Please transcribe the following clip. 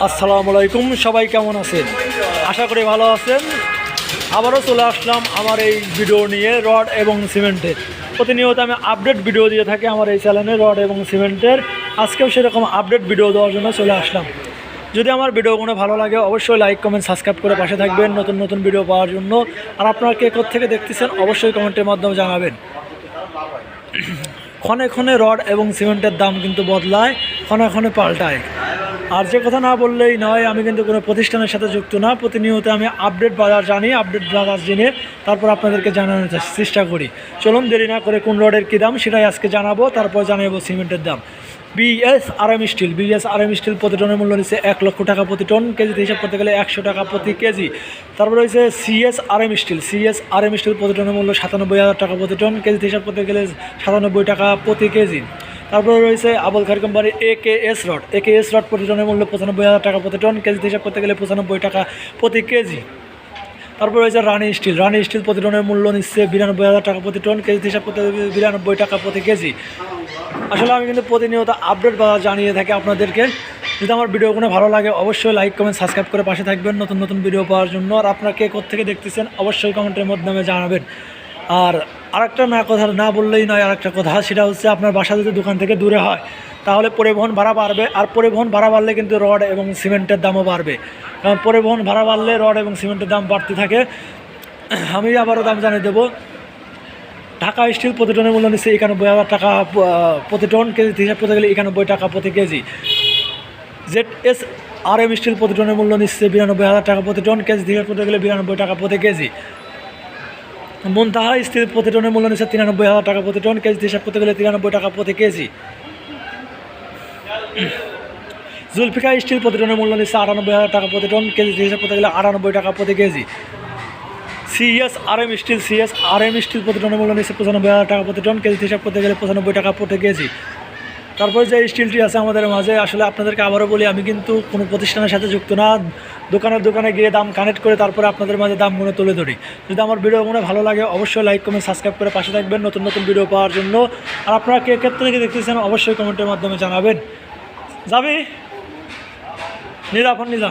আসসালামু আলাইকুম, সবাই কেমন আছেন? আশা করি ভালো আছেন। আবারও চলে আসলাম আমার এই ভিডিও নিয়ে, রড এবং সিমেন্টের। প্রতিনিয়ত আমি আপডেট ভিডিও দিয়ে থাকি আমার এই চ্যানেলে রড এবং সিমেন্টের। আজকেও সেরকম আপডেট ভিডিও দেওয়ার জন্য চলে আসলাম। যদি আমার ভিডিওগুলো ভালো লাগে অবশ্যই লাইক কমেন্ট সাবস্ক্রাইব করে পাশে থাকবেন নতুন নতুন ভিডিও পাওয়ার জন্য। আর আপনারা কে কোথা থেকে দেখতেছেন অবশ্যই কমেন্টের মাধ্যমে জানাবেন। ক্ষণে ক্ষণে রড এবং সিমেন্টের দাম কিন্তু বদলায়, ক্ষণে ক্ষণে পাল্টায়। আর যে কথা না বললেই নয়, আমি কিন্তু কোনো প্রতিষ্ঠানের সাথে যুক্ত না। প্রতিনিয়ত আমি আপডেট বাজার জানি, আপডেট বাজার জেনে তারপর আপনাদেরকে জানানোর চেষ্টা করি। চলুন দেরি না করে কোন রডের কী দাম সেটাই আজকে জানাবো, তারপর জানাবো সিমেন্টের দাম। বিএসআরএম স্টিল প্রতি টনের মূল্য নিচ্ছে 1 লক্ষ টাকা প্রতি টন। কেজিতে হিসাব করতে গেলে 100 টাকা প্রতি কেজি। তারপর রয়েছে সিএসআরএম স্টিল প্রতি টনের মূল্য 97,000 টাকা প্রতি টন। কেজিতে হিসাব করতে গেলে 97 টাকা প্রতি কেজি। তারপরে রয়েছে আবুল খায়ের কোম্পানির একেএস রড প্রতি টনের মূল্য 95,000 টাকা প্রতি টন। কেজিতে হিসাব করতে গেলে 95 টাকা প্রতি কেজি। তারপর রয়েছে রানি স্টিল প্রতি টনের মূল্য নিচ্ছে 92,000 টাকা প্রতি টন। কেজিতে হিসাব করতে গেলে 92 টাকা প্রতি কেজি। আসলে আমি কিন্তু প্রতিনিয়ত আপডেট জানিয়ে থাকি আপনাদেরকে। যদি আমার ভিডিওগুলো ভালো লাগে অবশ্যই লাইক কমেন্ট সাবস্ক্রাইব করে পাশে থাকবেন নতুন নতুন ভিডিও পাওয়ার জন্য। আর আপনারা কে কোথেকে দেখতেছেন অবশ্যই কমেন্টের মাধ্যমে জানাবেন। আর আরেকটা কথা না বললেই নয়, আরেকটা কথা, সেটা হচ্ছে আপনার বাসা যদি দোকান থেকে দূরে হয় তাহলে পরিবহন ভাড়া বাড়বে। আর পরিবহন ভাড়া বাড়লে কিন্তু রড এবং সিমেন্টের দামও বাড়বে, কারণ পরিবহন ভাড়া বাড়লে রড এবং সিমেন্টের দাম বাড়তে থাকে। আমি আবারও দাম জানিয়ে দেবো। ঢাকা স্টিল প্রতি টনের মূল্য নিচ্ছে 91,000 টাকা প্রতি টন। কেজিতে হিসাব করতে গেলে 91 টাকা প্রতি কেজি। ZSRM স্টিল প্রতি টনের মূল্য নিচ্ছে 92,000 টাকা প্রতি টন। কেজিতে হিসাব করতে গেলে 92 টাকা প্রতি কেজি। মুনতাহা স্টিল প্রতি টনের মূল্য নিচ্ছে 93,000 টাকা প্রতি টন। কেজিতে হিসাব করতে গেলে 93 টাকা প্রতি কেজি। জুলফিকার স্টিল প্রতি টনের মূল্য নিচ্ছে 98,000 টাকা প্রতি টন। কেজিতে হিসাব করতে গেলে 98 টাকা প্রতি কেজি। সিএসআরএম স্টিল প্রতি টনের মূল্য নিচ্ছে 95,000 টাকা প্রতি টন। কেজিতে হিসাব করতে গেলে 95 টাকা প্রতি কেজি। তারপরে যে স্টিলটি আছে আমাদের মাঝে, আসলে আপনাদেরকে আবারও বলি, আমি কিন্তু কোনো প্রতিষ্ঠানের সাথে যুক্ত না। দোকানে গিয়ে দাম কানেক্ট করে তারপরে আপনাদের মাঝে দামগুলো তুলে ধরি। যদি আমার ভিডিওগুলো ভালো লাগে অবশ্যই লাইক কমেন্ট সাবস্ক্রাইব করে পাশে থাকবেন নতুন নতুন ভিডিও পাওয়ার জন্য। আর আপনারা কে ক্ষেত্রে থেকে দেখতেছেন অবশ্যই কমেন্টের মাধ্যমে জানাবেন। যাবি নিজা ফোন নিজা।